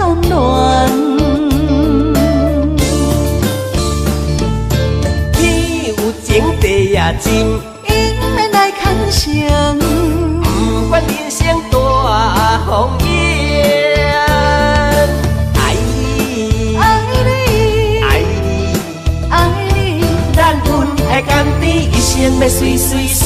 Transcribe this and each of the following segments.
贪恋。天有情，地也真，因缘来牵绳，不管人生大风雨，爱你，爱你，爱你，爱你，咱分的甘甜，一生要水水水。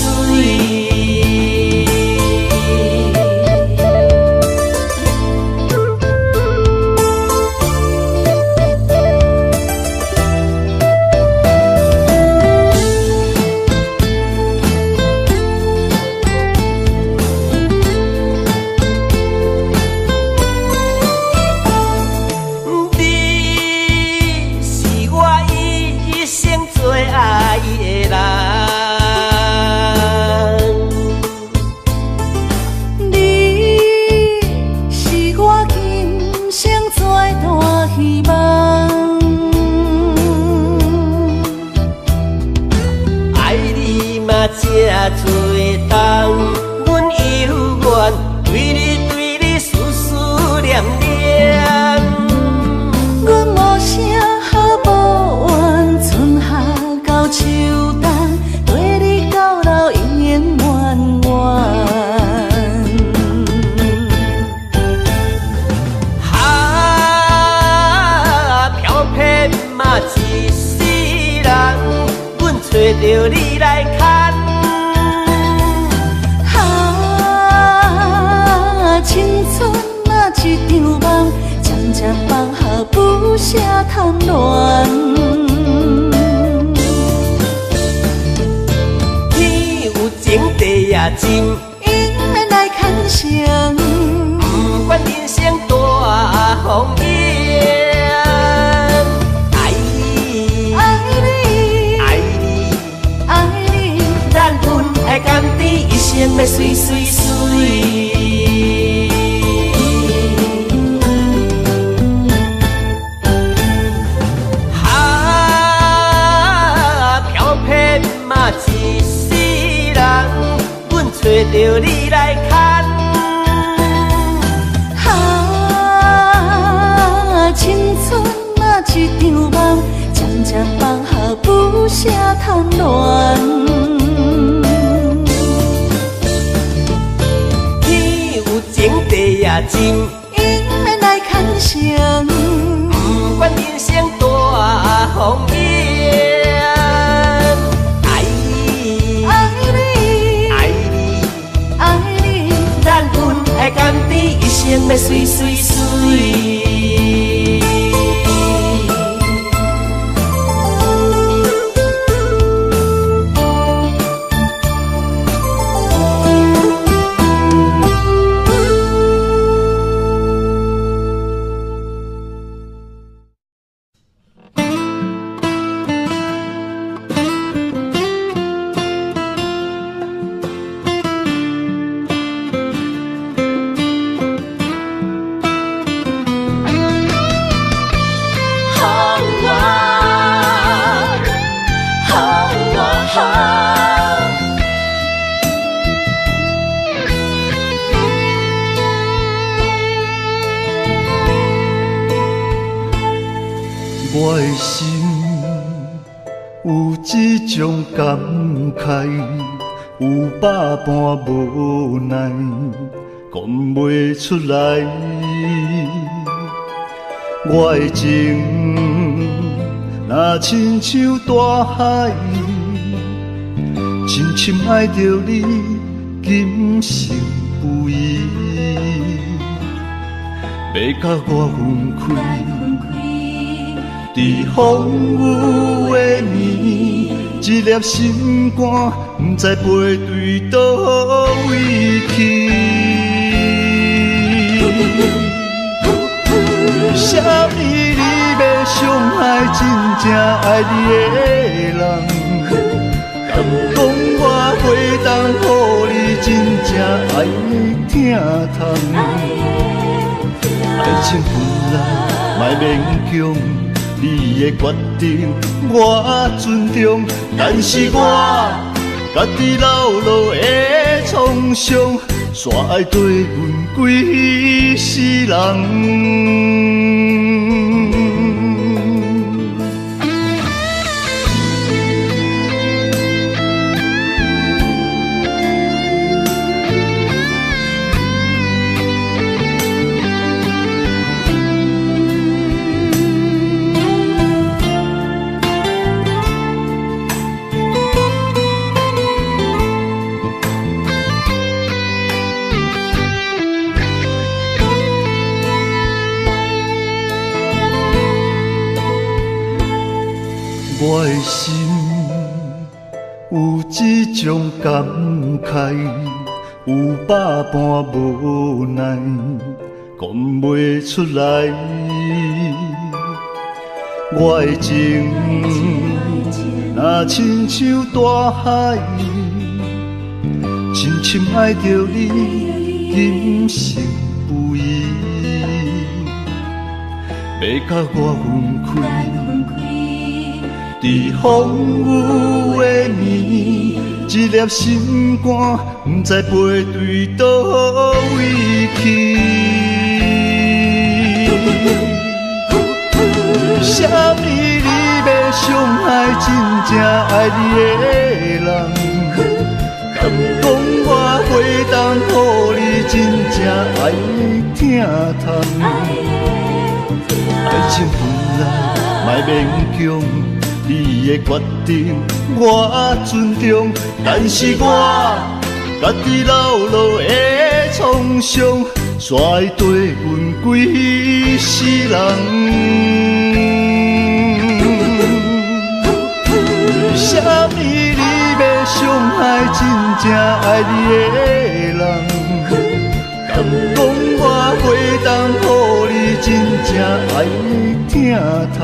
这多冬，阮犹原对你思思念念。阮无声好无怨，春夏到秋冬，对你到老永远远远。飘撇嘛一世人，阮找着你来牵。青春啊一场梦，渐渐放下不舍贪恋。天有情，地也真，因缘来牵绳，不管人生大风雨，爱你，爱你，爱你，爱你，咱分的甘甜，一生要水水水。一世人，阮找着你来牵。青春啊一场梦，渐渐放下不舍贪恋。天有情，地也真，因缘来牵绳，不管人生大风雨。甘甜一生要水水水。我的心有一种感慨，有百般无奈，讲袂出来。我的情若亲像大海，深深爱着你，今生不移。要甲我分开。在风雨的暝，一粒心肝，不知飞对倒位去。啥物你要伤害真正爱你的人？敢讲我会当予你真正爱的疼痛？爱情本来莫勉强。你的决定我尊重，但是我家己流露的创伤，煞爱对阮几世人。我的心有一种感慨，有百般无奈，讲袂出来。我的情若亲像大海，深深爱着你，今生不移。要甲我分开。在风雨的暝，一粒心肝，不知飞对倒位去。为什么你要伤害真正爱你的人？敢讲我会当予你真正爱疼痛？爱情本来莫勉强。你的决定我尊重，但是我家己流落的创伤，煞会对阮几世人。为什么你要伤害真正爱你的人？敢讲我会当予你真正爱疼痛？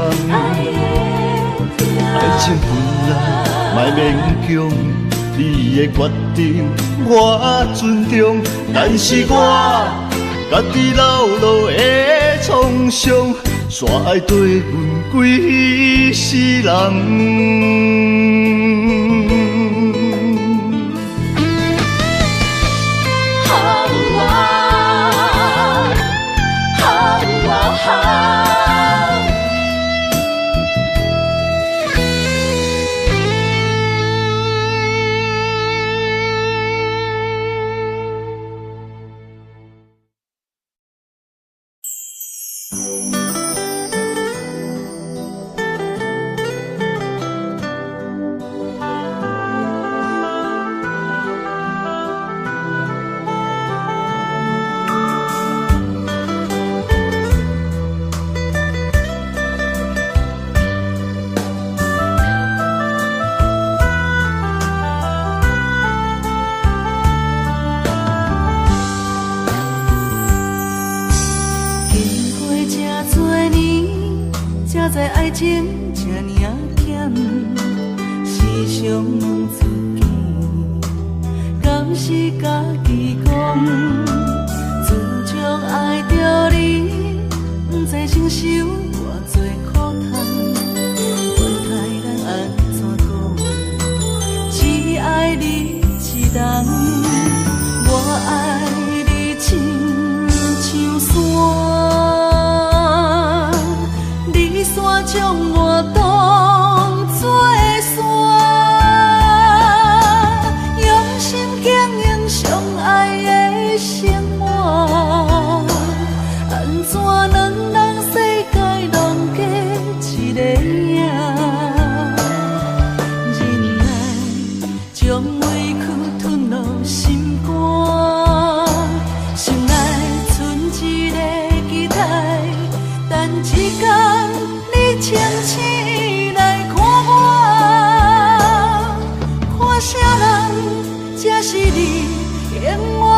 爱情本来莫勉强，你的决定我尊重，但是我家己流落的创伤，煞爱对阮几世人。在爱情这尔险，时常问自己，敢是家己讲？自从爱着你，不知承受偌多苦痛。问太咱安怎讲？只爱你一人，我爱你亲像山，将我当作山，用心经营相爱的生活。安怎两人世界拢隔一个影？忍耐将委屈吞落心肝，心内存一个期待，等一天。清醒来看我，看啥人才是你永远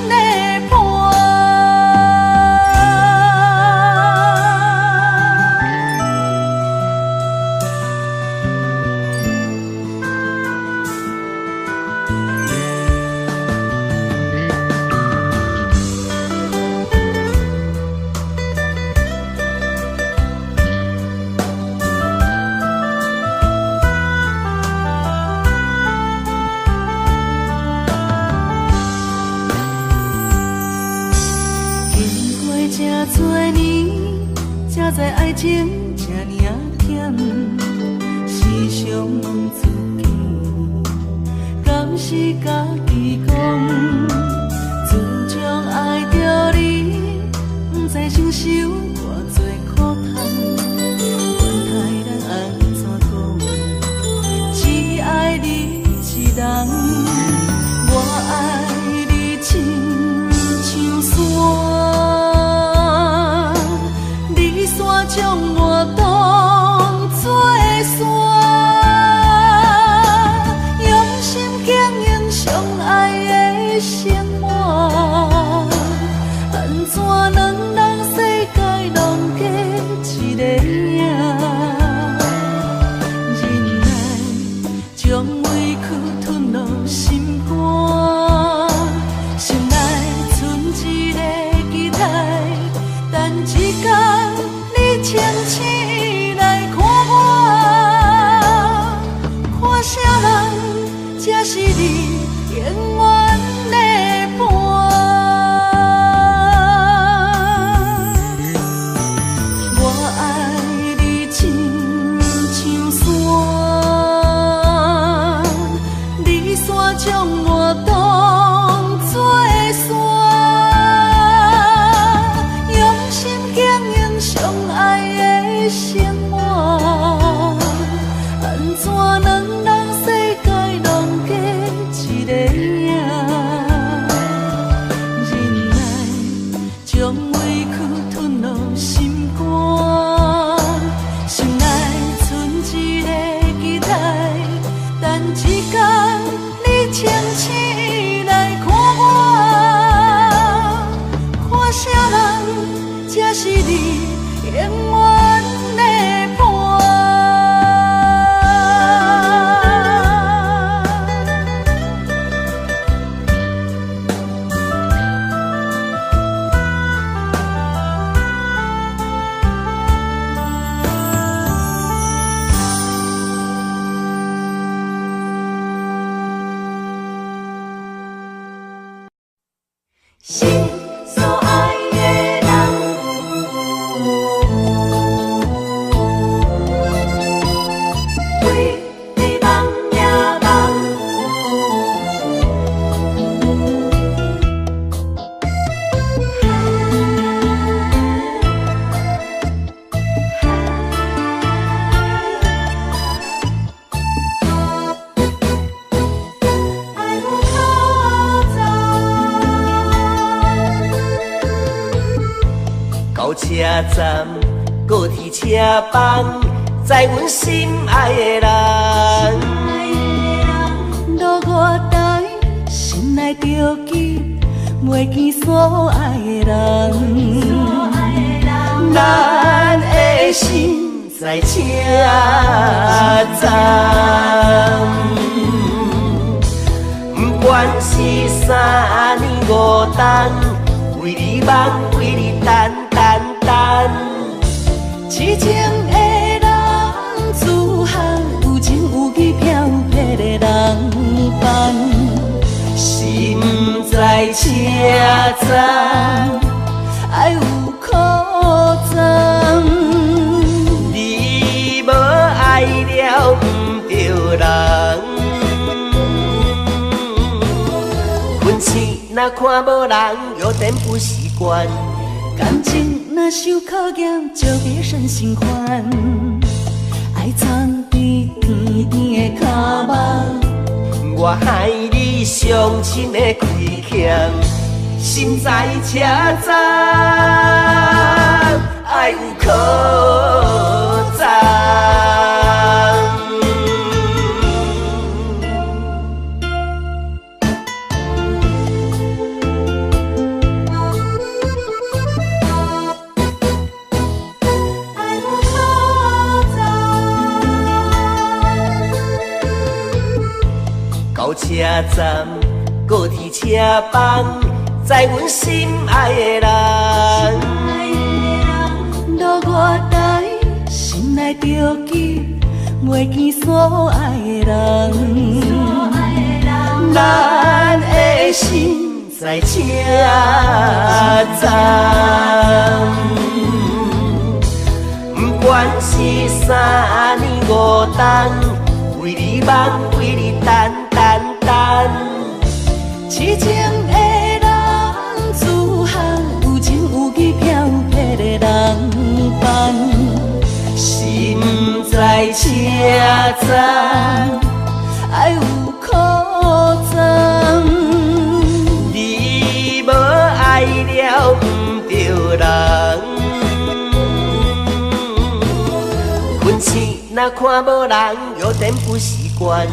的伴？才知爱情这尔险，时常问自己，敢是家己讲？自从爱着你，不知承受偌多苦痛。管他咱安怎讲，只爱你一人。我爱你亲像山，你山将我当作山，用心经营相爱的生活，安怎能让世界拢过一个影？忍耐将委屈吞落心肝，心内存一个期待，等一天你清醒来看我，看啥人才是你永远的伴。我爱你亲像山，你山将我当作山，用心经营相爱的生活，安怎能让世界拢过一个影？忍耐将委屈吞落心肝，心内存一个期待，等一天你清醒来看我，看啥人才是你永远的伴。心所爱的人，为你梦呀梦，爱有可走。到车站，高铁车房，载阮心爱的人。路我台，心内着记，袂见所爱的人。咱的心在车站，不管是三年五冬，为你梦，为你等。痴情的人，自汉有情有义飘撇的人放，心在车站，爱有苦惨。你无爱了不着人，运气若看无人，有点不习惯。感情若受考验，就别生心烦。爱藏在甜甜的脚目，我害你伤心的亏欠，心在车站，爱有可赞。到车站，高铁车房，载阮心爱的人。路我台，心内着记，袂见所爱的人。咱的心在车站，原是3年5冬，为你梦，为你等。痴情的人自行有情有义飘撇的人放，心在车站，爱有苦衷。你无爱了不着人，分钱若看无人，有点不习惯。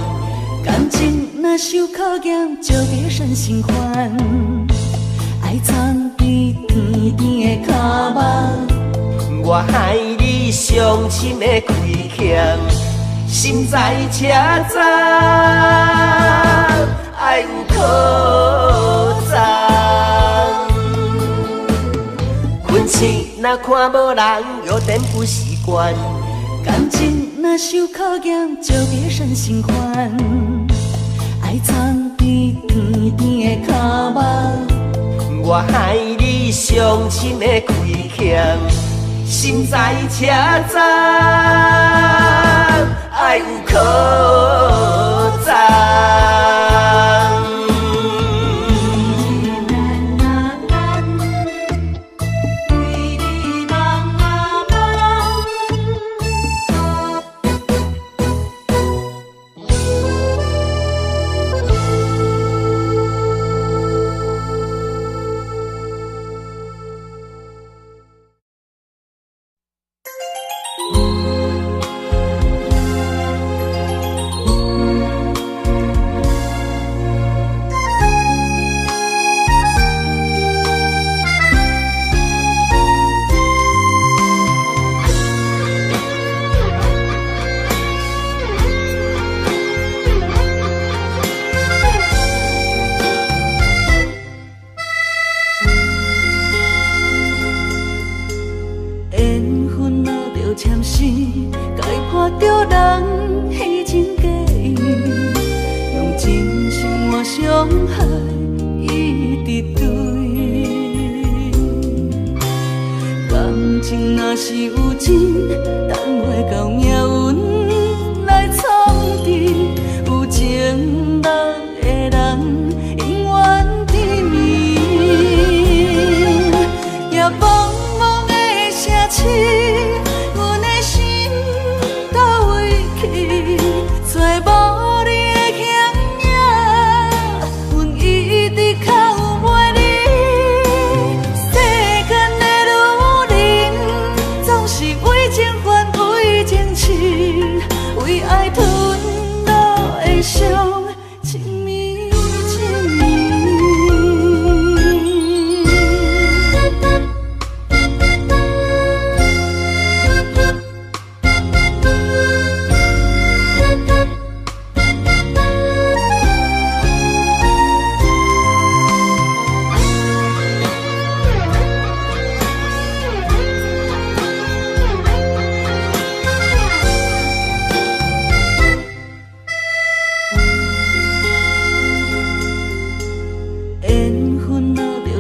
感情若受考验，就别生心烦。爱藏在甜甜的脚目，我害你伤心的亏欠，心在车站，爱有苦衷。分钱若看无人，有点不习惯。感情若受考验，就别生心烦。爱藏在甜甜的脚目，我害你伤心的亏欠，心在车站，爱有苦衷。伤害一直对，感情若是有情，等袂到命运来创治。有情人的人永远甜蜜，也茫茫的城市，阮的心倒位去，找无你。为爱吞落的伤，情绵情绵。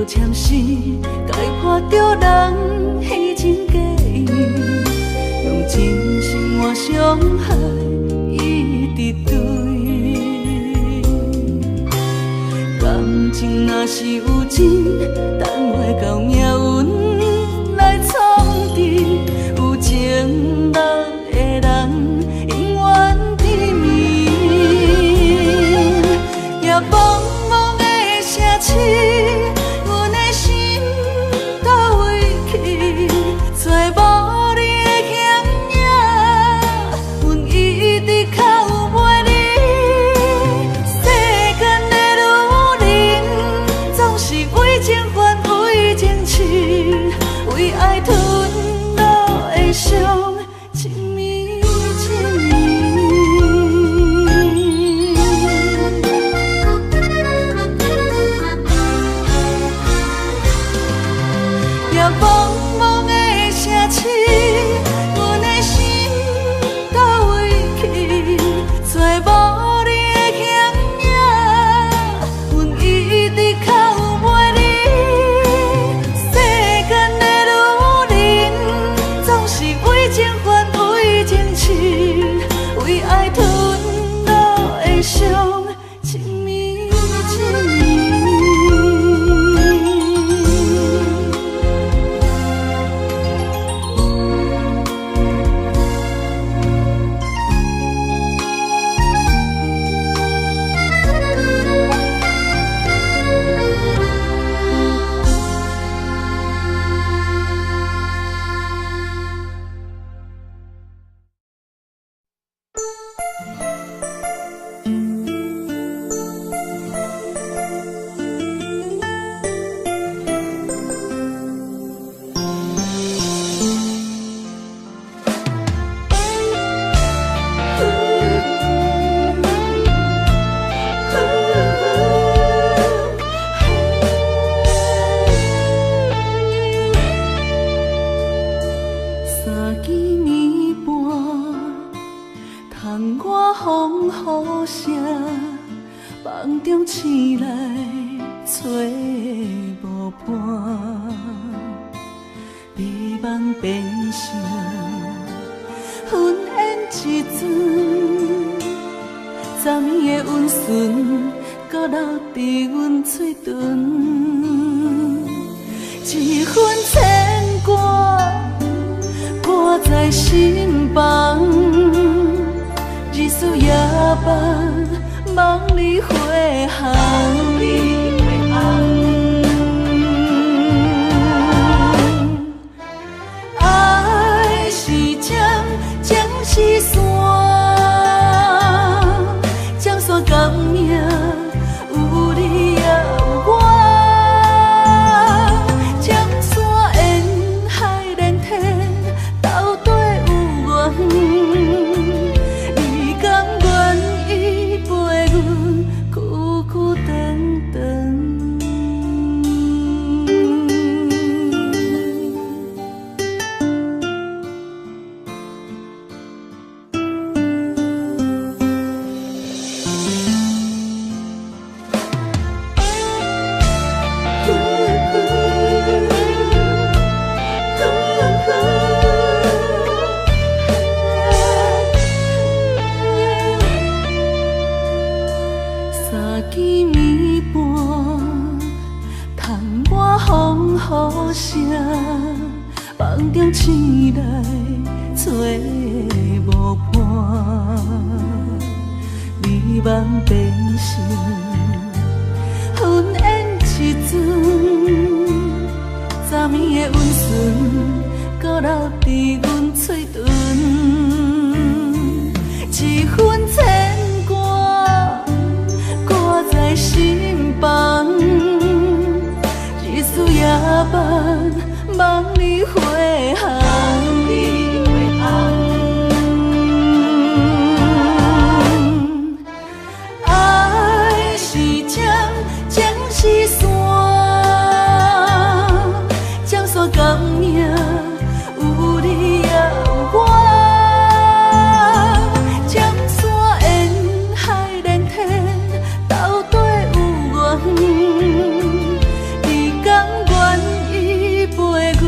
签诗，该破着人虚情假意，用真心换伤害一直对。感情若是有情，等袂到命运来创治。有情人的人永远甜蜜，也茫茫的城市。为情还为情痴。梦中醒来找无伴，美梦变成云烟一阵，昨暝的温顺，搁留伫阮嘴唇，一份牵挂挂在心房，日思夜梦，梦里回航。爱是江，江是山，江山革命有你也有我，江山沿海连天，斗底有缘。你甘愿依陪阮久久长长？三更暝半，窗外风雨声，梦中醒来找无伴，美梦变成云烟一阵，昨暝的温顺，搁留伫阮嘴唇，一份牵挂挂在心房，日思夜梦，梦里回航。爱是江，江是山，江山革命有你也有我，江山沿海连天，斗底有缘。你甘愿依陪阮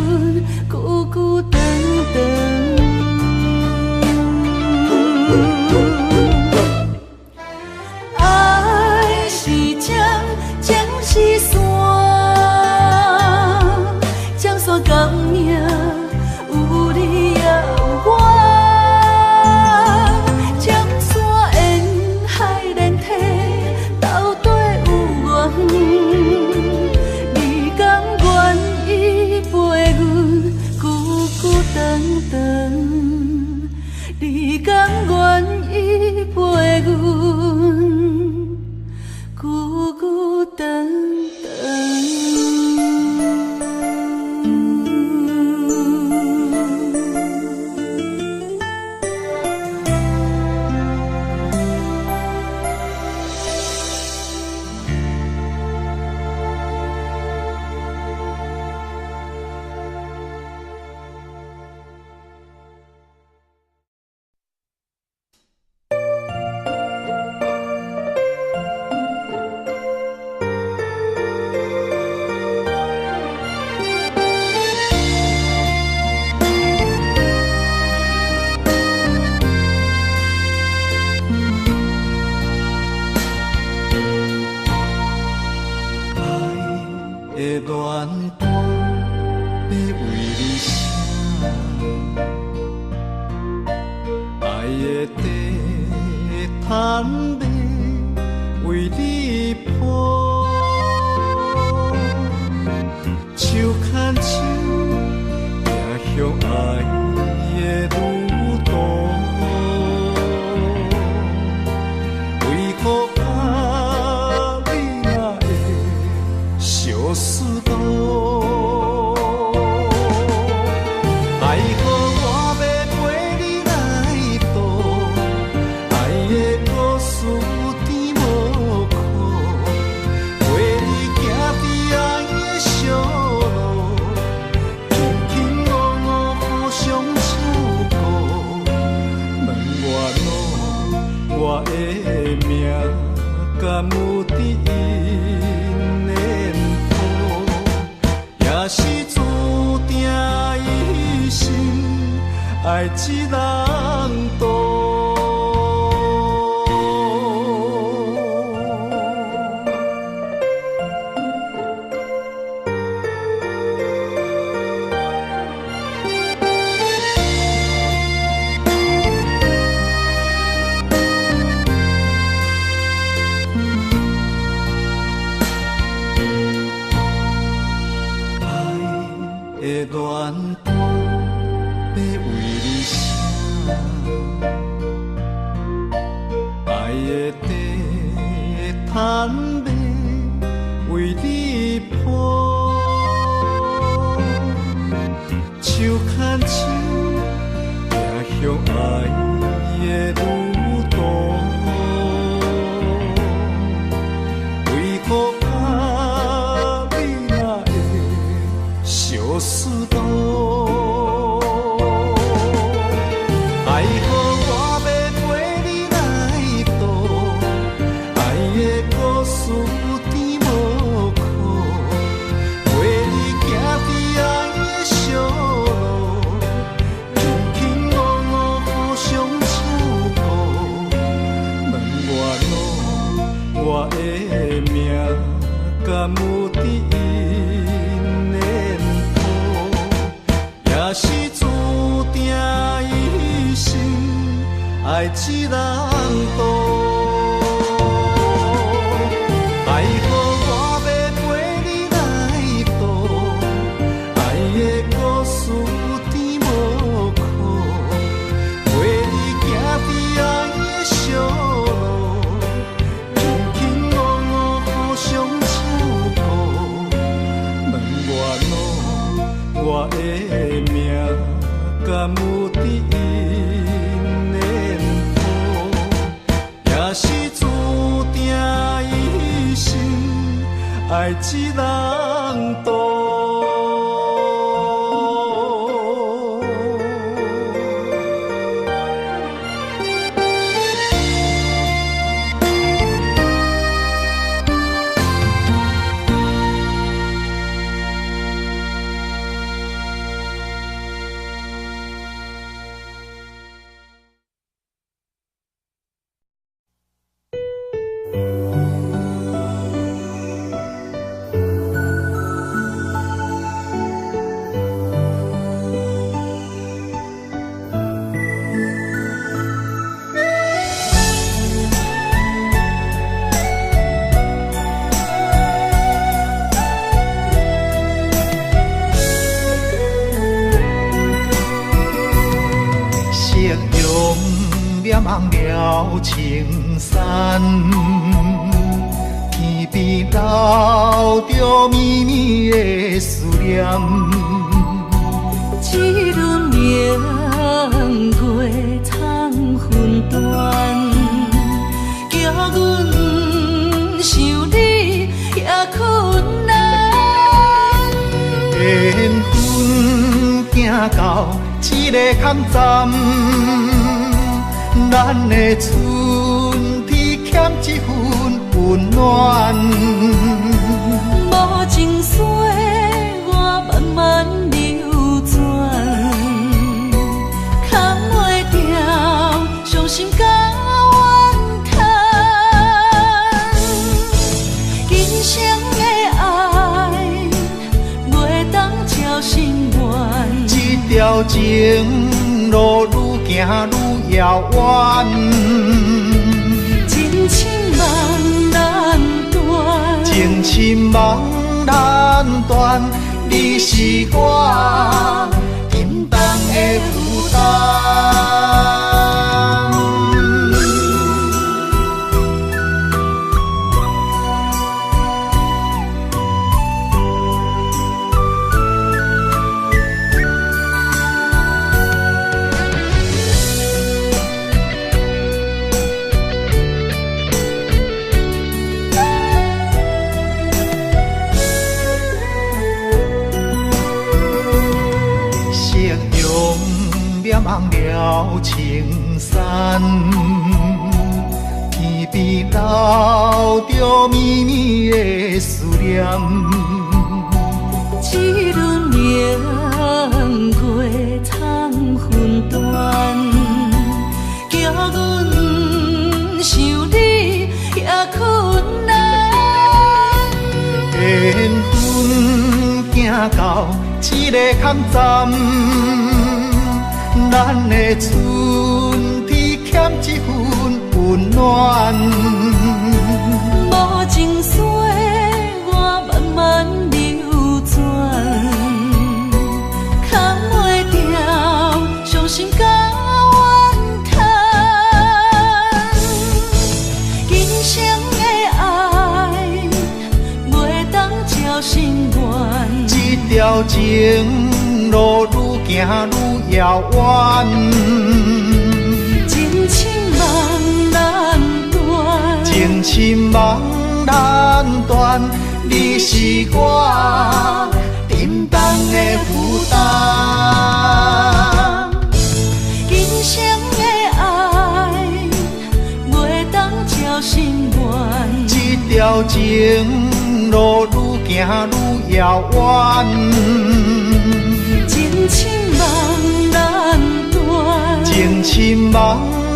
有伫因念头，也是注定一生爱一人渡。恋伴要为你写，爱的地毯要为你铺，手牵手也向爱的路途，为何啊你若会相思？爱好我要陪你来渡，爱的故事有甜无苦，陪你行伫爱的小路，轻轻误误互相照顾。问我的命敢有伫因念头，也是注定一生爱一人渡。爱好我要陪你来渡，爱的故事有甜无苦，陪你行伫爱的小路，轻轻误误互相照顾。问我的命敢有伫因念头，也是注定一生爱一人渡。望了青山，天边留着绵绵的思念。一轮明月藏魂断，叫阮想你也困难。缘分行到一个坎站。咱的春天欠一份温暖，无情水我慢慢流转，扛袂掉伤心甲怨叹。今生的爱袂当照心愿，这条情路愈行愈遥远，情深梦难断，情深梦难断，你是我心重的负担。望了青山，天边留着绵绵的思念。一轮明月藏魂断，叫阮想你也困难。缘分行到一个空站，咱的春天欠一份温暖。无情水我慢慢流转，扛袂掉伤心甲怨叹。今生的爱袂当照心愿，这条情路愈行愈遥远，情深梦难断，情深梦难断，你是我沉重的负担。今生的爱袂当照心愿，这条情路愈行愈遥远，情深梦难断，情深梦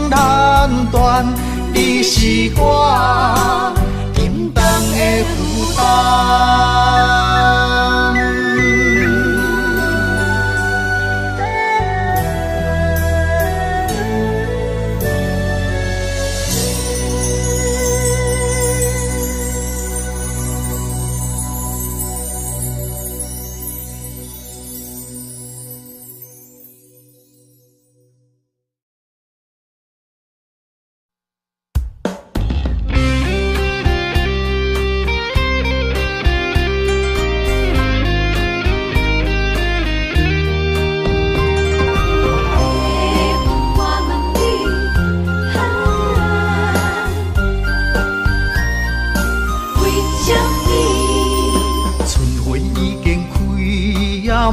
难断，你是我沉重的负担。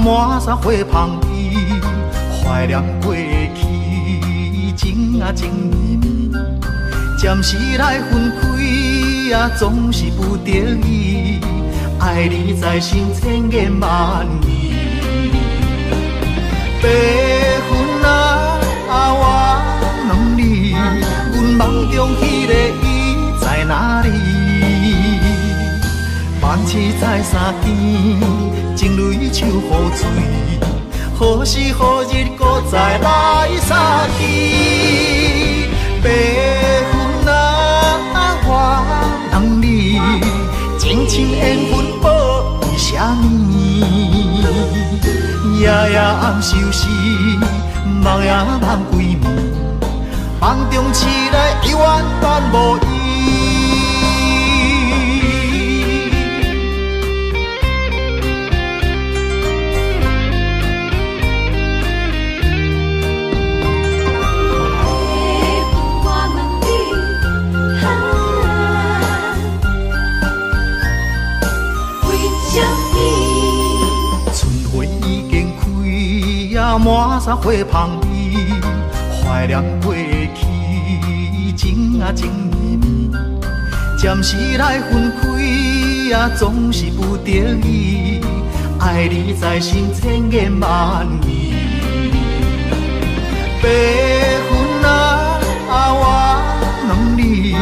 满山花香味，怀念过去情啊情绵绵，暂时来分开啊，总是不得已。爱你在心千言万语，白云啊，我问你，阮梦中迄个伊在哪里？万次在山间，情泪像雨水，何时何日搁再来相见？白云啊，我问你，情深缘分报为啥物？夜夜暗相思，梦也梦几暝，梦中醒来犹原伴无依。满山花香味，怀念过去情啊情绵绵，暂时来分开啊，总是不得已。爱你在心千言万语，白云啊，我问你，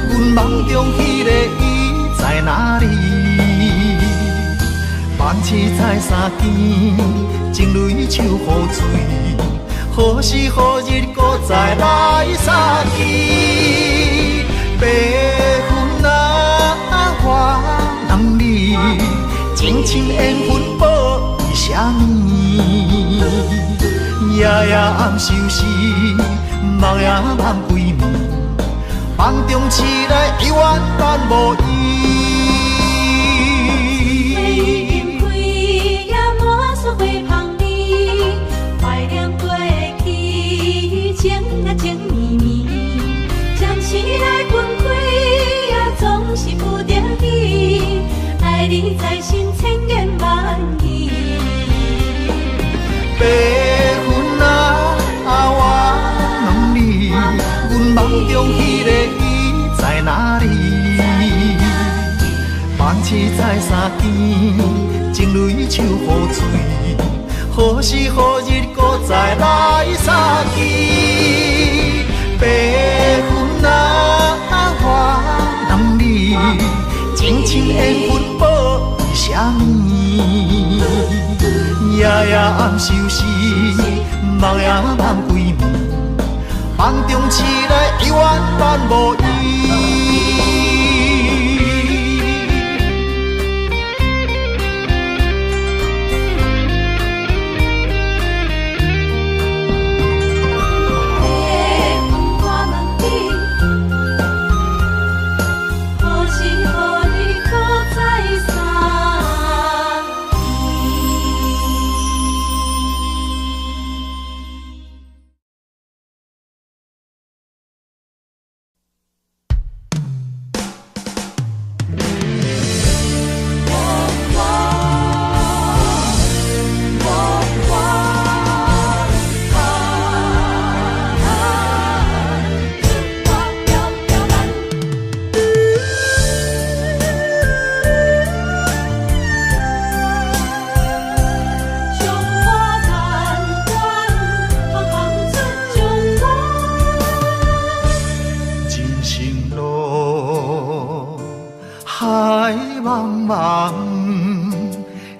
阮梦中迄个伊在哪里？万次在山间，情泪像雨水，何时何日搁再来相见？白云啊，我问你，情深缘分报为啥物？夜夜暗相思，梦也梦几暝，梦中醒来犹原伴无依。情绵绵，暂时来分开啊，总是不得已。爱你在心千言万语。白云啊，我问你，阮梦中迄个伊在放弃在三更，情泪像雨水，何时何日搁再来相见？白云啊，我人你情深缘分报为什么？夜夜暗相思，梦也梦几暝，梦中醒来永远咱无依。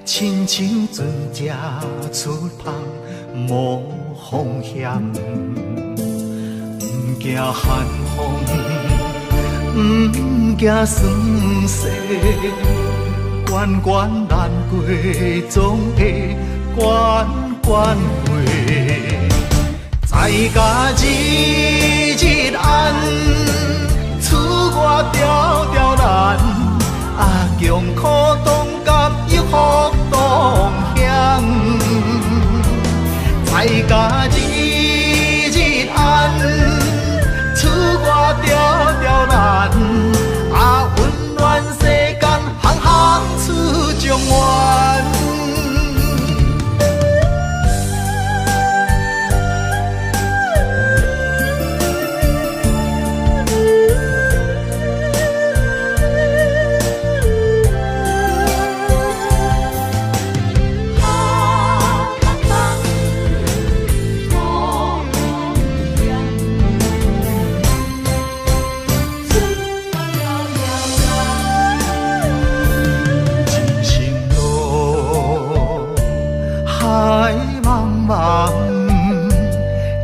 亲像船只出航无风险，不惊寒风，不惊霜雪，关关难过，总会关关过。在家日日暗，厝外条条难，啊强苦当甘抑福同享。在家日日暗，厝外条条难，啊温暖世间行行出状元。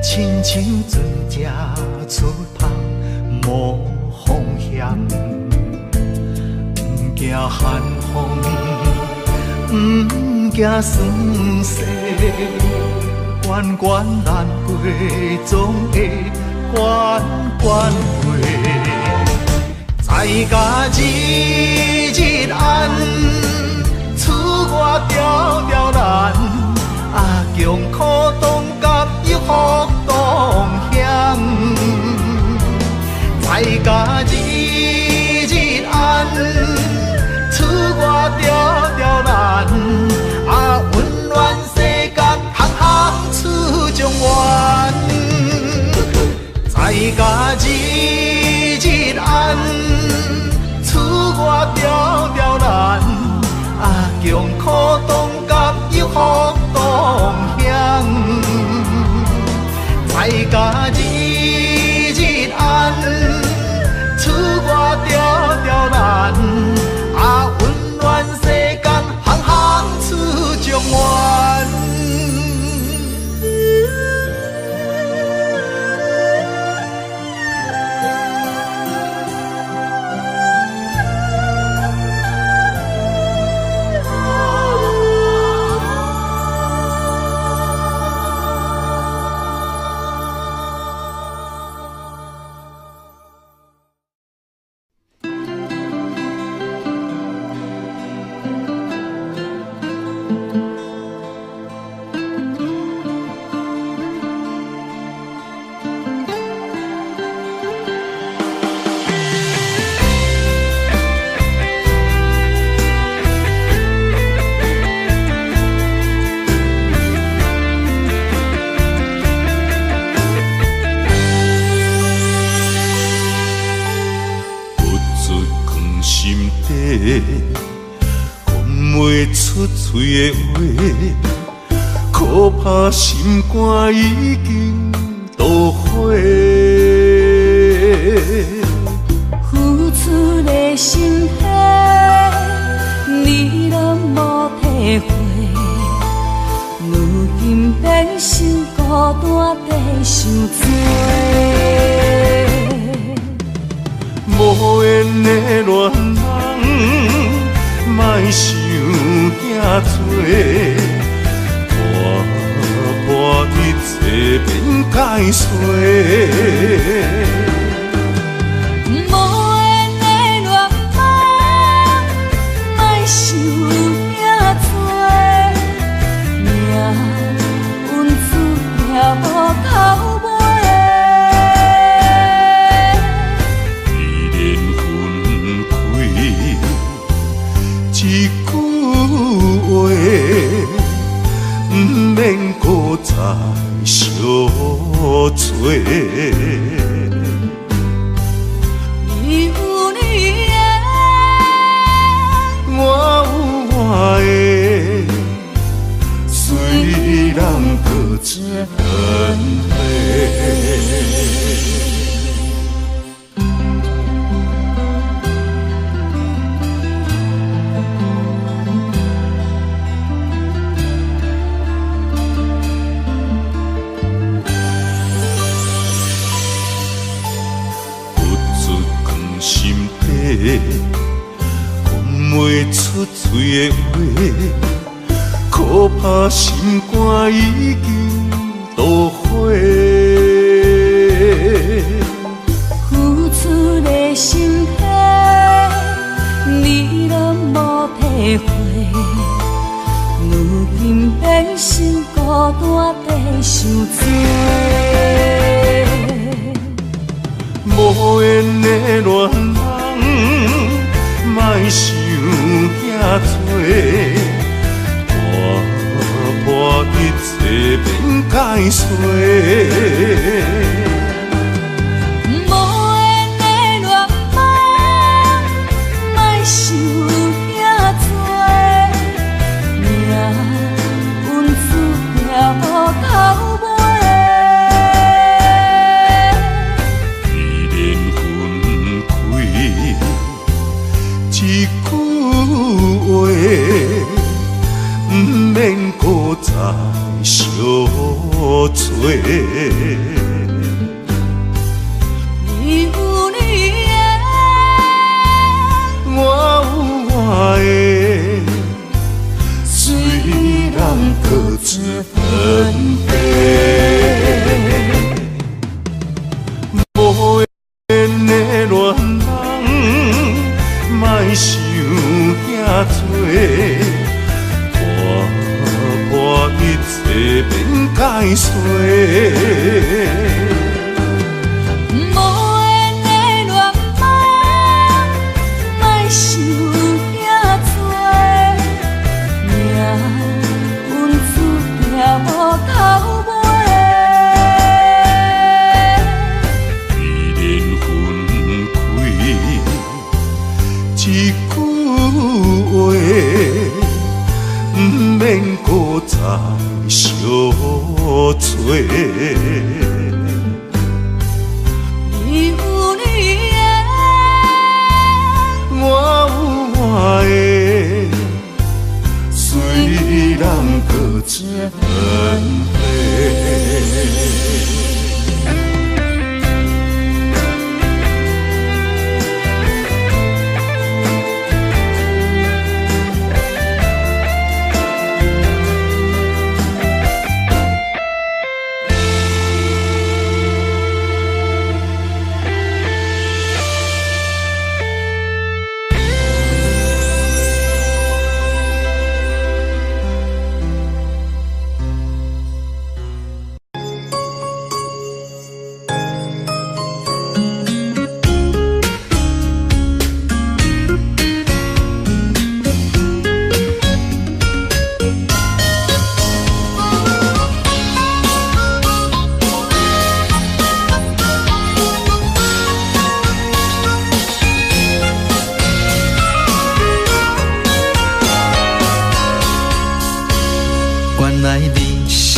亲像船只出航无风险，不惊寒风，不惊霜雪，关关难过，总会关关过。在家日日暗，厝外条条难，啊强苦当甘抑福同享。在家日日暗，厝外条条难，啊温暖世间行行出状元。在家日日暗，厝外条条难，啊强苦当甘抑福同享。在家日日暗，厝外条条难，啊温暖世间行行出状元。底，讲袂出嘴的话，可怕心肝已经都火。付出的心血，你拢无体会。如今变成孤单地受罪。无缘的恋人，莫想遐多，破一切免解释。无缘的恋人，莫想遐多，命运注定无头尾。一句话，不免搁再相找。你有你的，我有我的，虽然各自分飞。讲袂出嘴的话，可怕心肝已经都火。付出的心血，你拢无体会。如今变成孤单地受罪。无缘的恋人，莫想遐多，破一切免解释。无缘的恋人，莫想遐多，命运注定无头尾。一句话，不免搁再相找。你有你的，我有我的，虽然各自分飞。无缘的恋人，莫想遐多，破一切免解释。无缘的恋人，莫想遐多，命运注定无头尾。一句话，不免搁再相找。你有你的，我有我的，虽然各自分飞。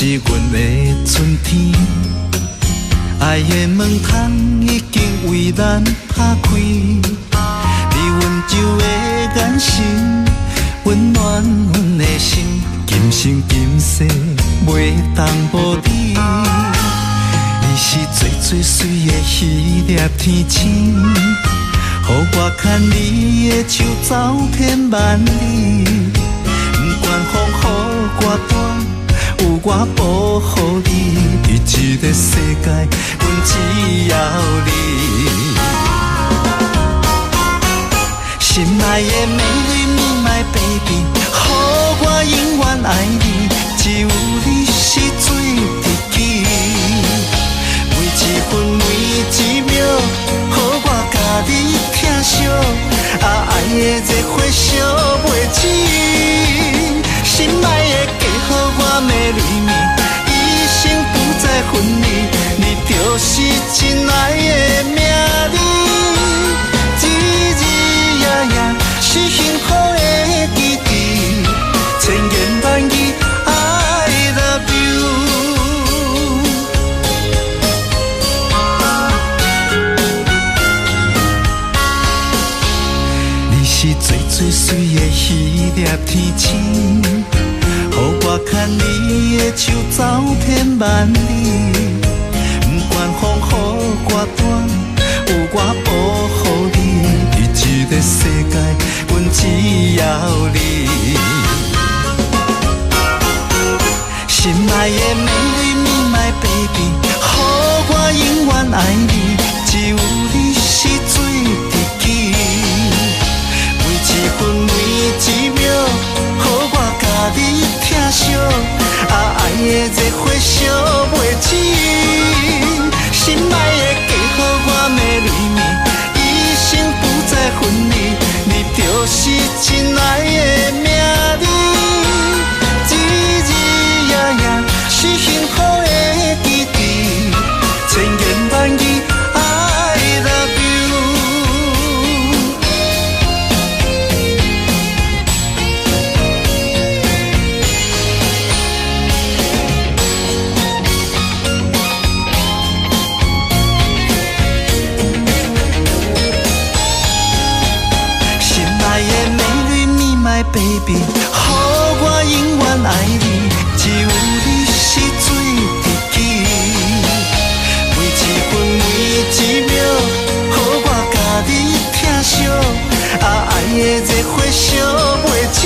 是阮的春天。爱的门窗已经为咱打开，你温柔的眼神温暖阮的心，今生今世袂当无你。你是最最水的迄粒天星，予我牵你的手走遍万里，不管风雨歌单，有我保护你。伫这个世界，阮只要你。心爱的美丽你 my baby， 予我永远爱你，只有你是最知己。每一分每一秒，予我甲你疼惜，爱的热火烧袂止。心爱的嫁予我美丽蜜，一生不再分离，你就是真爱的名字。日日夜夜是幸福的记忆，千言万语 I love you。你是最最水的迄粒天星，予我牵你的手走遍万里，不管风雨歌单，有我保护你。伫这个世界，阮只要你。心爱的美丽你 my baby， 予我永远爱你，只有你是最知己。每一分每一秒，予我甲你疼惜，爱的热火烧袂止。心爱的嫁予我美丽蜜，一生不再分离，你就是真爱的名字。日日夜夜是幸福的记忆，千言万语 I love you。心爱的美丽你 my baby， 予我永远爱你，只有你是最知己。每一分每一秒，予我甲你疼惜，爱的热火烧袂止。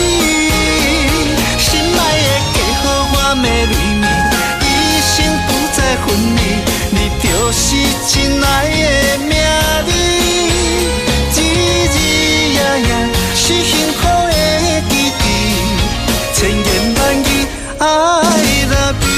心爱的嫁予我美丽蜜，一生不再分离，你就是真爱的名字。日日夜夜是幸福的记忆，千言万语 I love you。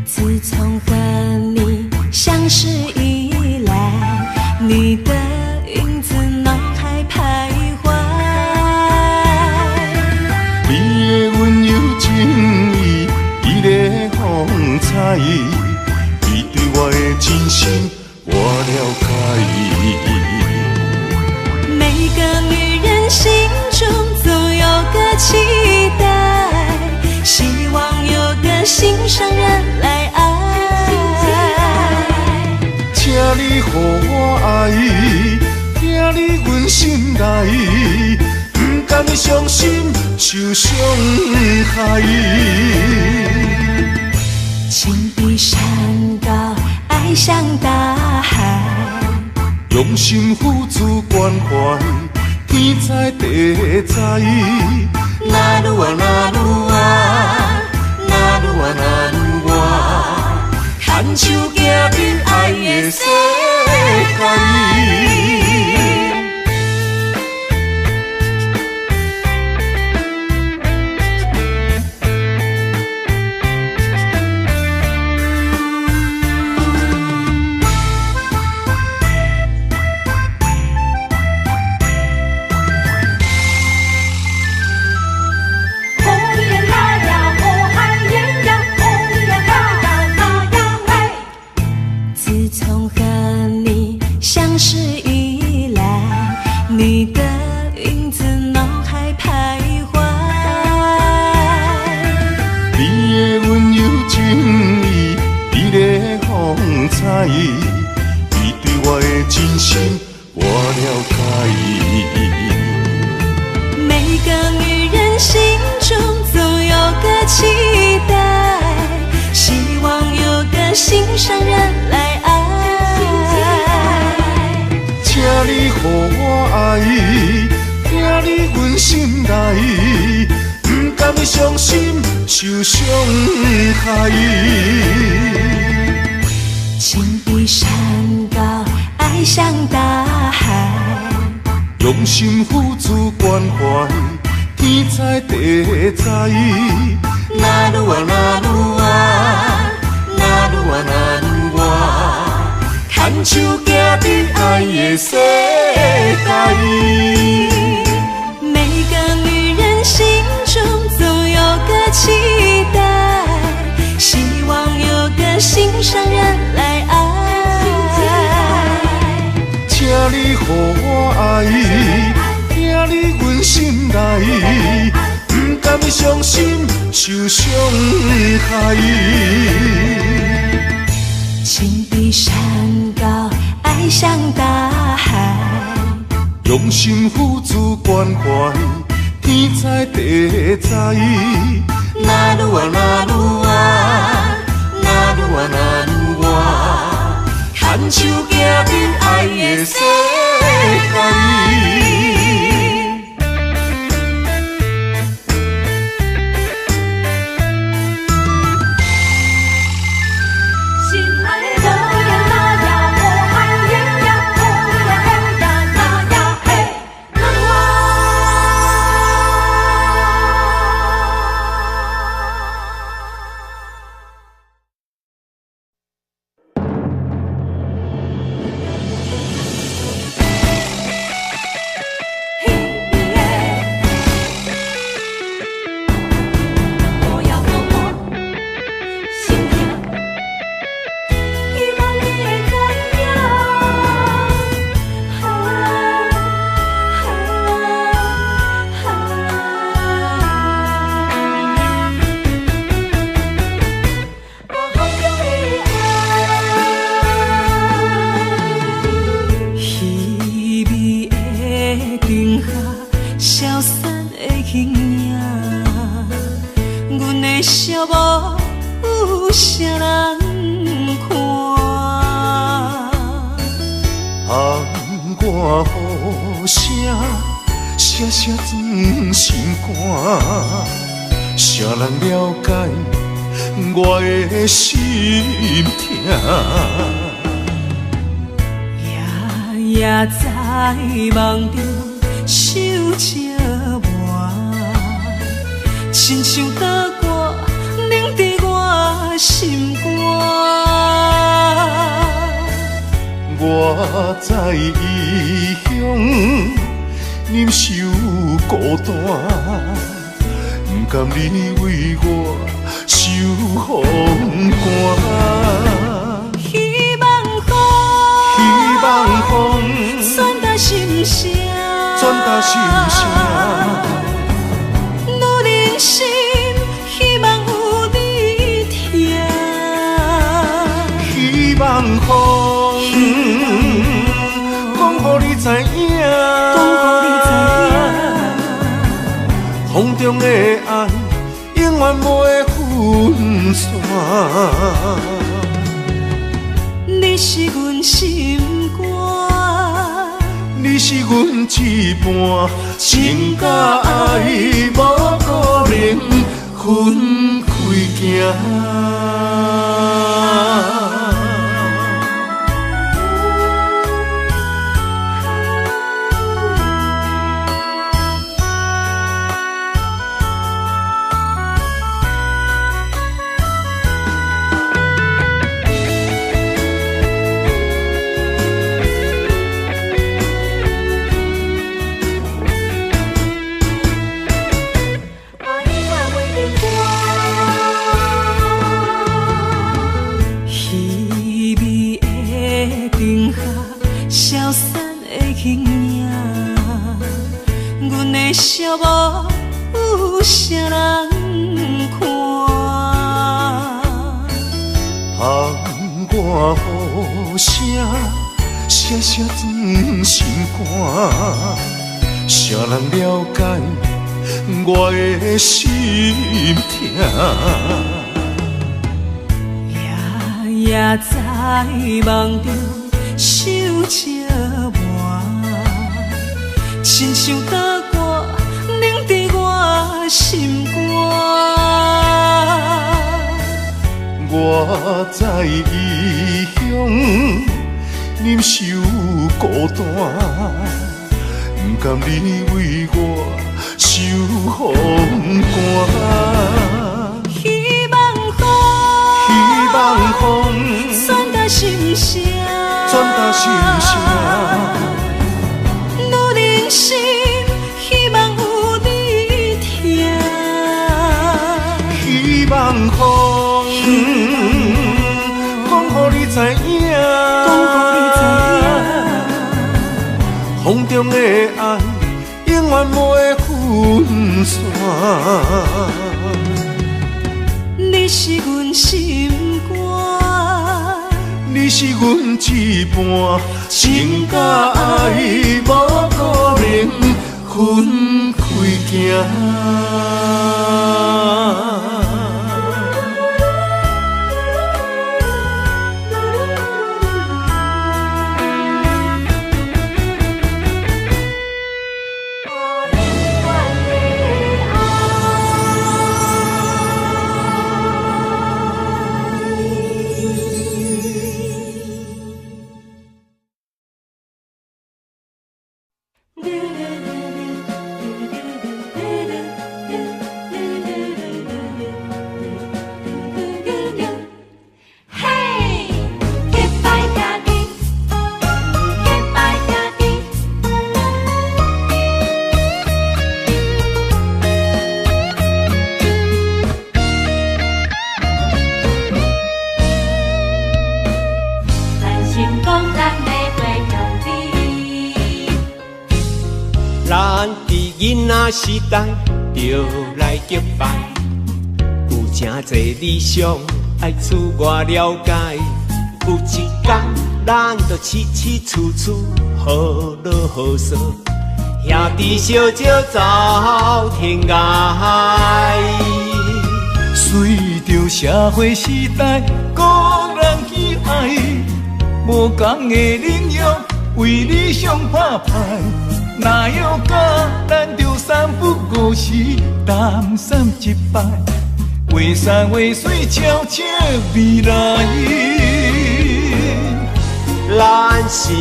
自从和你相识以来，你的影子脑海徘徊。你的温柔情意，伊个风采，你对我的真心我了解。每个女人心中总有个期待，希望有个心上人来爱。请你予我爱，听你阮心内，不甘伤心受伤害。情比山高，爱像大海，用心付出关怀，天知地知。那愈啊那愈啊，那愈啊那愈啊，牵手行入爱的世界。伊对我的真心，我了解。每个女人心中总有个期待，希望有个心上人来爱。请你予我爱，听你阮心内，不甘伤心受伤害。情比山高，爱像大海，用心付出关怀，天知地知。那愈啊那愈啊，那愈啊那愈啊，牵手行入爱的世界。每个女人心中总有个期待，希望有个心上人来爱。请你予我爱，听你阮心内，不甘伤心受伤害。情比山高，爱像大海，用心付出关怀，天知地知。那愈啊那愈啊，那愈啊那愈啊，牵手行入爱的世界。写写装心肝，谁人了解我的心痛？夜夜在梦中想着我，亲像刀割冷在我心肝。我在异乡忍受孤单，不甘你为我受风寒。希望风传达心声，女人心希望有你听。希望风讲予你知影，风中的爱永远不会分散。你是是阮一半，情甲爱无可能分开行。笑无有啥人看，窗外雨声，声声钻心肝。谁人了解我的心痛？夜夜在梦中想这晚，亲像打歌凝在我心肝。我在异乡忍受孤单，不甘你为我受风寒。希望风传达心声，女人心希望有你听。希望风讲予你知影，风中的爱永远无会分散。你是阮心肝，你是阮一半，情甲爱无可能分开行。时代就来结拜，有真侪理想爱自我了解。有一天，咱就起起厝厝，好乐好说，兄弟相招走天涯。随着社会时代，个人喜爱，无同的领域为理想打拼。哪有假？咱着三不五时，谈三一摆，画山画水，悄悄未来。咱是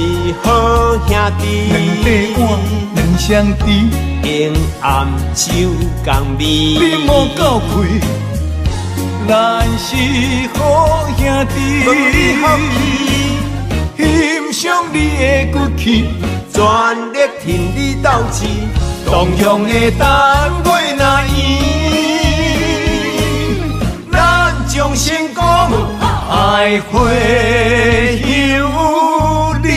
好兄弟，两块碗，两双池，平暗酒共味。你莫够开，咱是好兄弟，欣赏你的骨气。全力挺你斗志，同样的单位若赢，咱将成功爱会有你。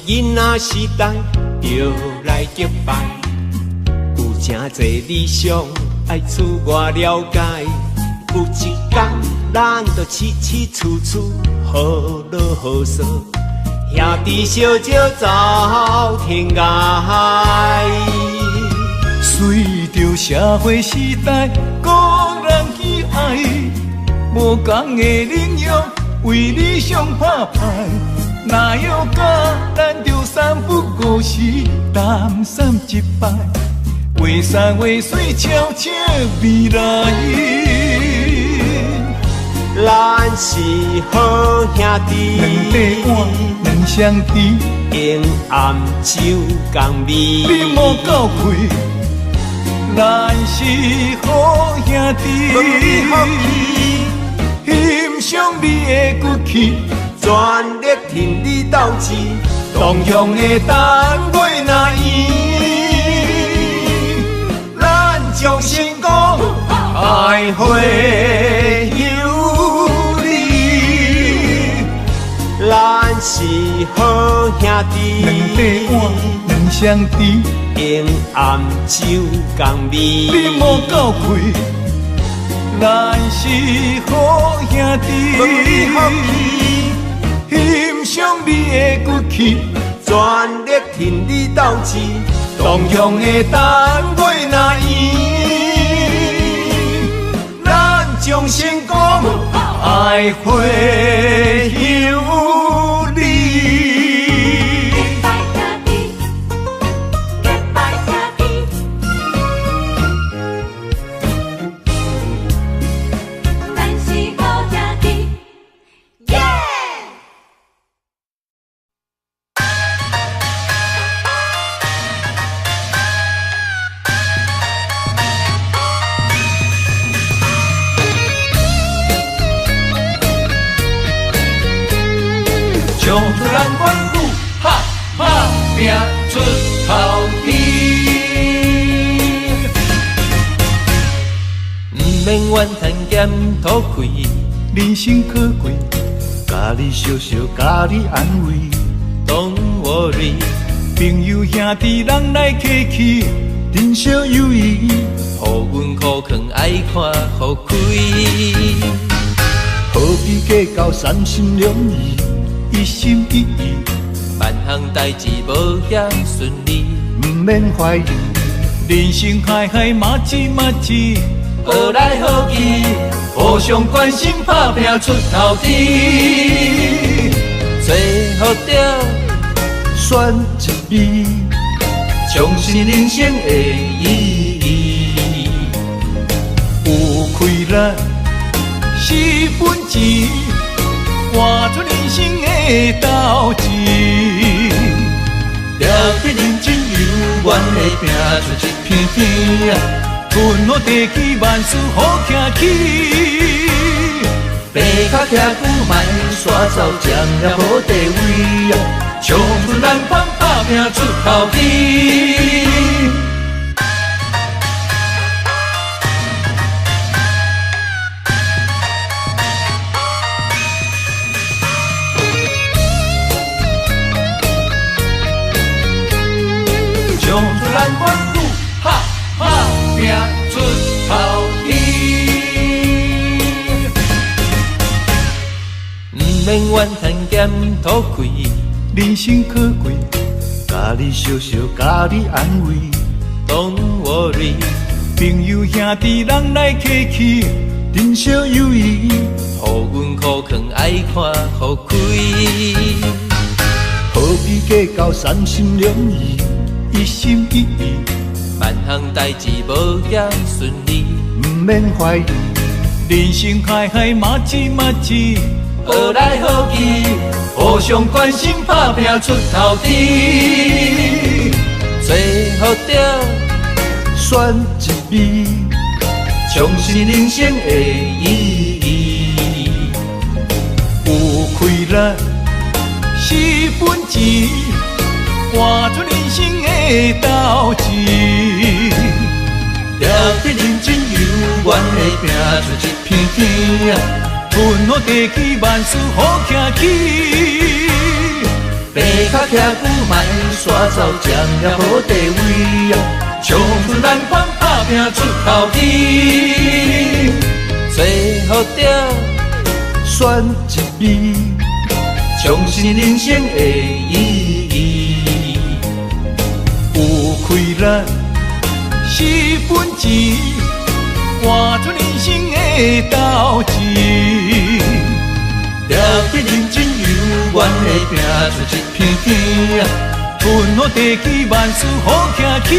囡仔时代就来结拜，有真侪理想爱自我了解。有一天，咱就起起厝厝，好落好说，兄弟相招走天涯。随着社会时代，个人喜爱，无同的领域为理想拍牌。哪有假，咱就三不五时，淡散一摆，画山画水，悄悄未来。咱是好兄弟，两块碗，两双甜，永暗酒共味。你莫够开，咱是好兄弟，欣赏你的骨气。全力挺你斗志，同样的单位若圆，咱将成功爱会有你。咱是好兄弟，两块碗，两双甜，永暗酒共味。你莫够开，咱是好兄弟。欣赏你的骨气，全力挺你斗志，同样的单位若圆，咱将成功爱会有你。唱出咱阮鼓，哈哈拼出头天。毋免怨叹咸土开，人生可贵，家己笑笑，家己安慰。Don't worry，朋友兄弟人来客气，人生友谊，互阮苦劝爱看互开。何必计较三心两意？一心一意，万项代志无遐顺利，毋免怀疑。人生海海，马子马子，好来好去，互相关心，打拼出头天。找好着选一味，将是人生的意义。有开咱4分钱，换出人生的斗志。了得认真有愿的拼出一片天，阮好地起万事好行起。爬脚徛久卖煞走，占了好地位，唱出咱款打拼出头天。唱出咱阮鼓，哈哈拼出头天。毋免怨叹咸土开，人生可贵，家己笑笑，家己安慰。Don't worry，朋友兄弟人来客气，人生友谊，互阮苦劝爱看互开。何必计较三心两意？一心一意，万项代志无遐顺利，毋免怀疑。人生海海，马子马子，好来好去，互相关心，打拼出头天。找好着选一味，将是人生的意义。有开咱4分钱，换出人生的斗志。了得认真有愿的拼出一片天，阮好地起万事好行起。爬脚徛久卖煞走，占了好地位，唱出咱款打拼出头天。找选一味，重新人生的意义。有开咱4分钱，换出人生的斗志。了得认真有愿的拼出一片天，分好地基万事好行起。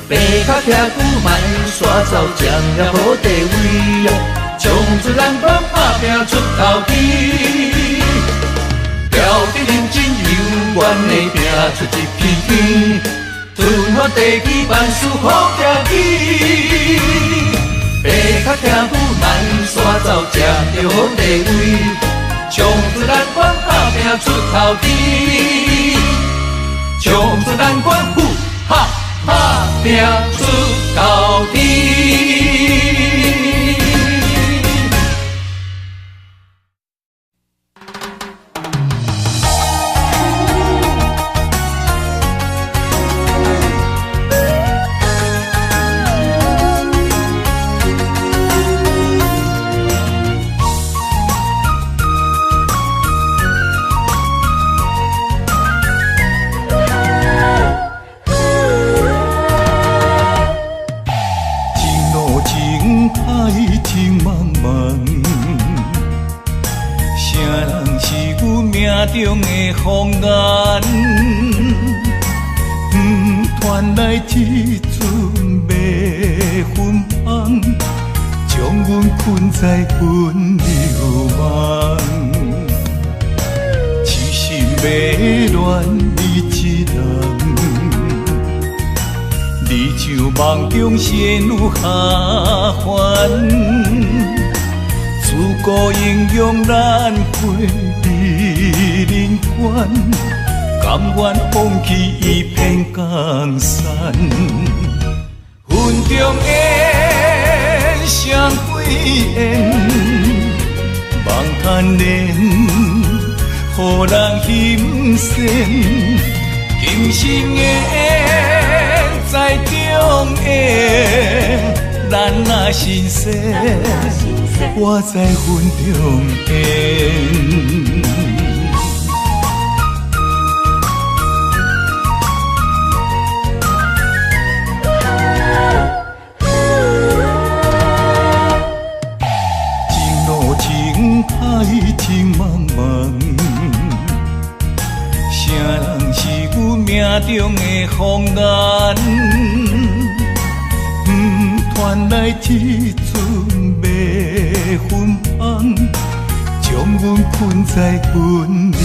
白脚徛久莫煞走，占了好地位，冲出人光打拼出头天。了得认真有愿的拼出一片天，分好地基万事好行起。白脚徛久莫煞走，占着好地位，冲出人光打拼出头天。冲出人光哈！打拼出头天。中的风眼，传来一阵迷魂香，将阮困在魂流梦。痴心迷恋你一人，你像梦中仙女下凡，自古英雄难过。人关，甘愿放弃一片江山。云中烟，双飞燕，望叹恋，予人心酸。今生缘在中缘，咱若心碎，我在云中烟。海情茫茫，谁人是阮命中的风眼？传来一阵迷魂香，将阮困在魂流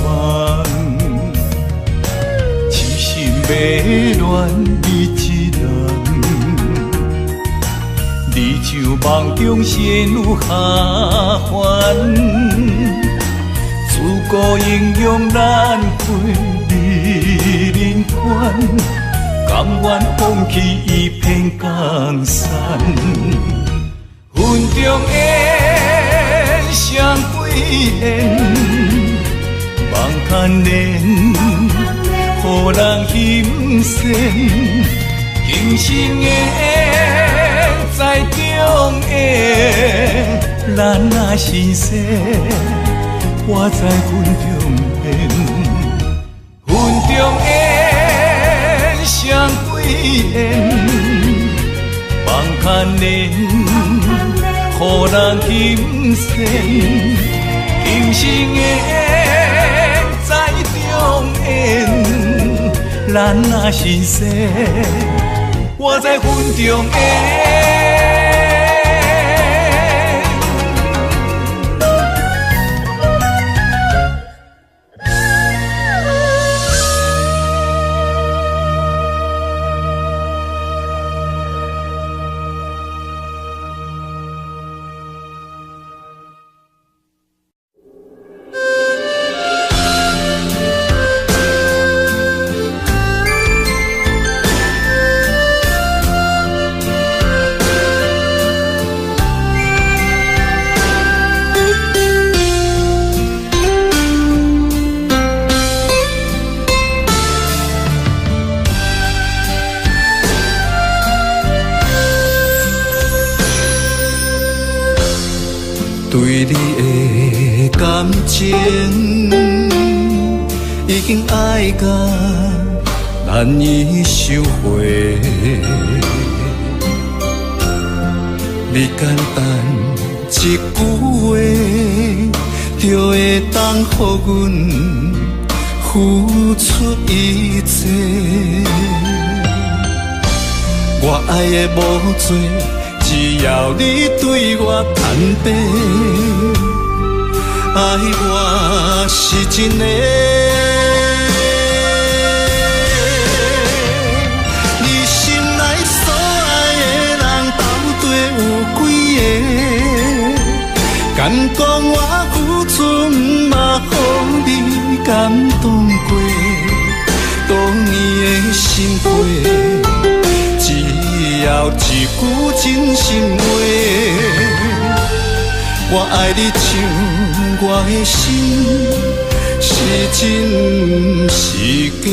梦。痴心迷恋你一人，你像梦中仙女下凡，自古英雄难配离人关，甘愿放弃一片江山。云中烟，双飞燕，望叹恋，予人心酸。今生缘在中缘，咱若心碎，我在云中烟。云中烟，双飞燕，望叹恋，予人心酸。今生缘在中缘，咱若心碎，我在云中烟。对你的感情已经爱到难以收回，你简单一句话，就会当予阮付出一切。我爱的无多，只要你对我坦白，爱我是真的。你心内所爱的人到底有几个？敢讲我付出，嘛予你感动过，多年的心血。只要一句真心话，我爱你像我的心是真是假。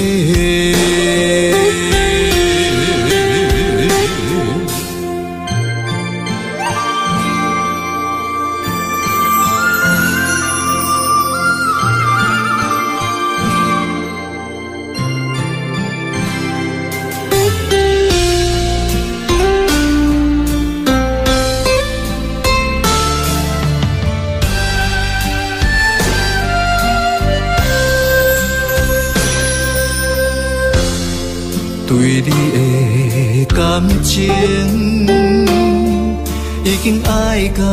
对你的感情已经爱到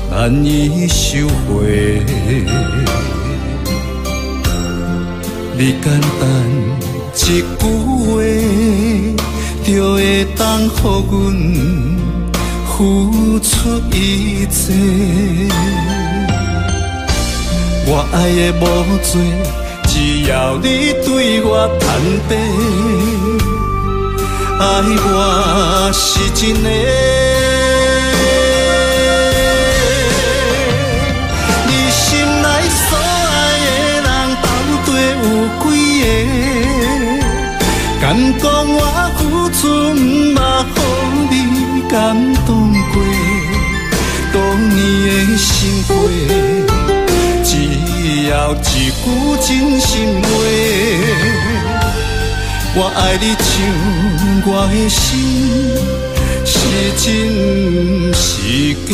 难以收回，你简单一句话，就会当予阮付出一切。我爱的无多，只要你对我坦白，爱我是真的。你心内所爱的人到底有几个？敢讲我付出，嘛予你感动过，多年的心血。只要一句真心话，我爱你像我的心是真是假。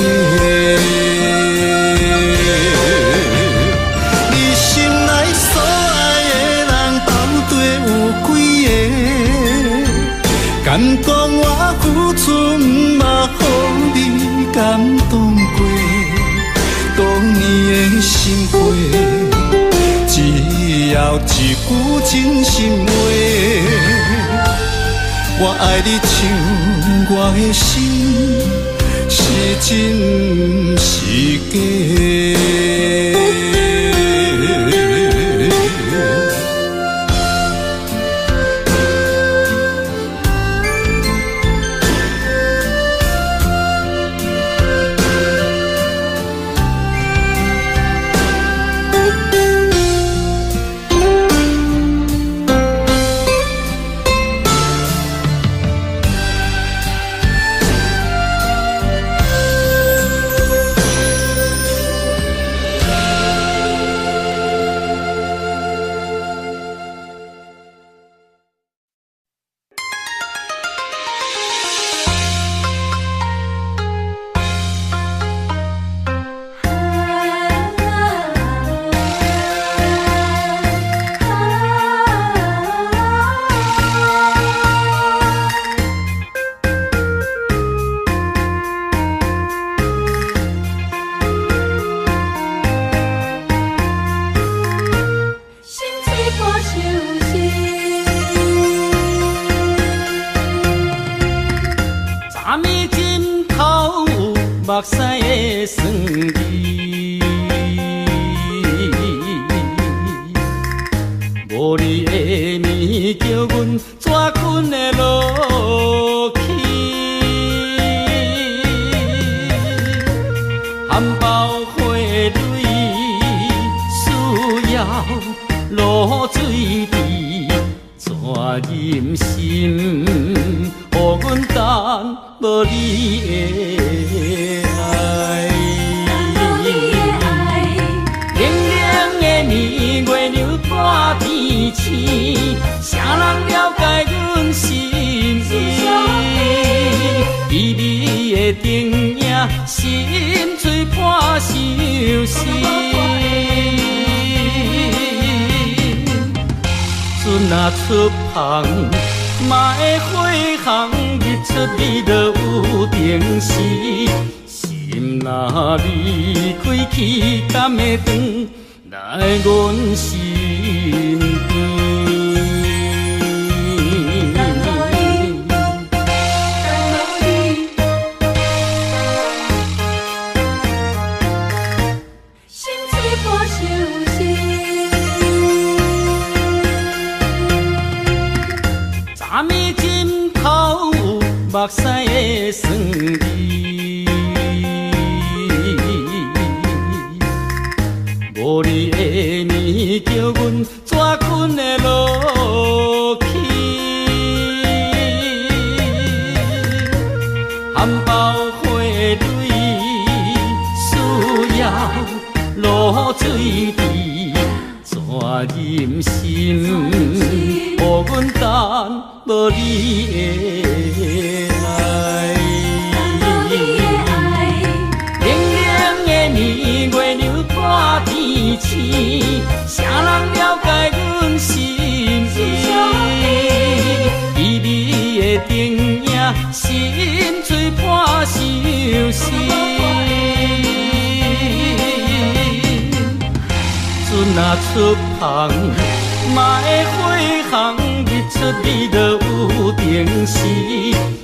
你心内所爱的人到底有几个？敢讲我付出，嘛予你感动过，多年的心血。只要一句真心话，我爱你像我的心是真是假。目屎的酸味，无你的面叫阮怎困会落去？含苞花蕊需要露水滴，怎忍心予阮等无你的爱？灯影，心碎破相思。船若出航，嘛会回航，日出日落有定时。心若离开去，敢会转来阮身边？目屎的酸味，无你的暝叫阮怎困会落去？含苞花蕊需要露水滴，怎忍心予阮等无你的？年月流看天星，谁人了解阮心意？微微的灯影，心碎破相思。船若出航，嘛会回航，日出日落有定时。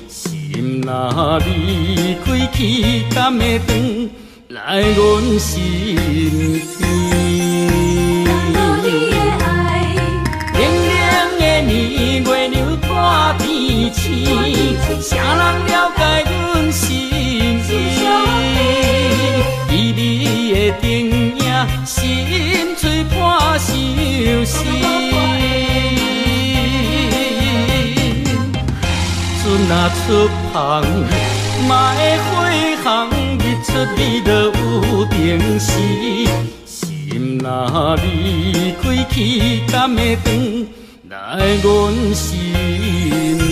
心若离开去，敢会转来阮身边？冷冷的年月流看天星，谁人了解阮心意？微微的灯影，心碎破相思。船若出航，嘛会回航，日出日落有定时。心若离开去，敢会转来阮身边？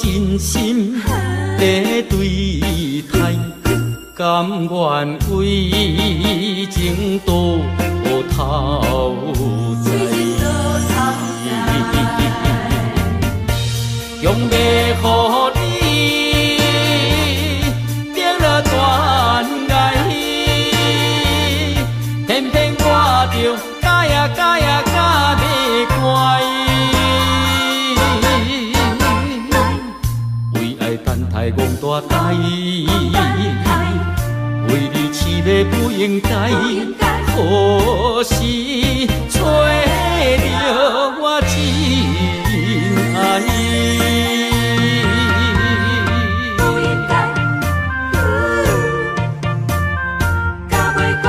真心在对待，甘愿为情多头在，用要予你定了断爱，偏偏我着假呀假呀假袂乖。大台，为你痴迷不应该，可惜找着我真爱。不应该，假袂乖，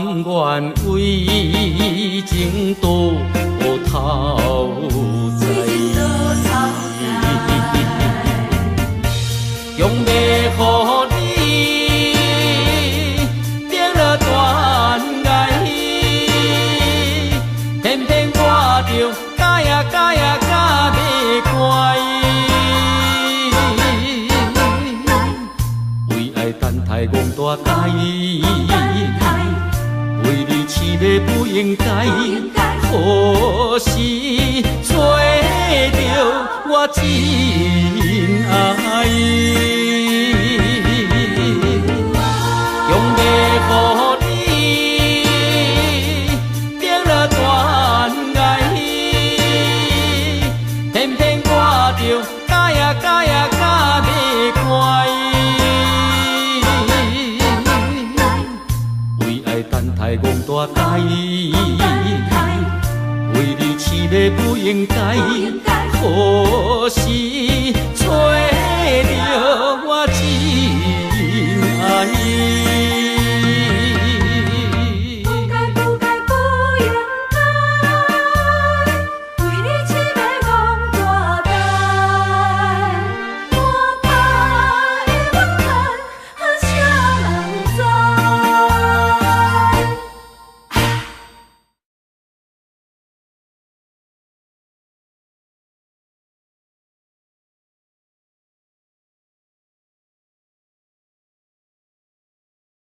愿为情多头在，强要予你定了断爱，偏偏我着假呀假呀假袂乖，为爱等待戆大改。为你痴迷不应该，可是找到我真爱，用要予你定了断爱，偏偏我着假呀假呀假袂乖。等待戆大改，为你痴迷不应该，可是找到。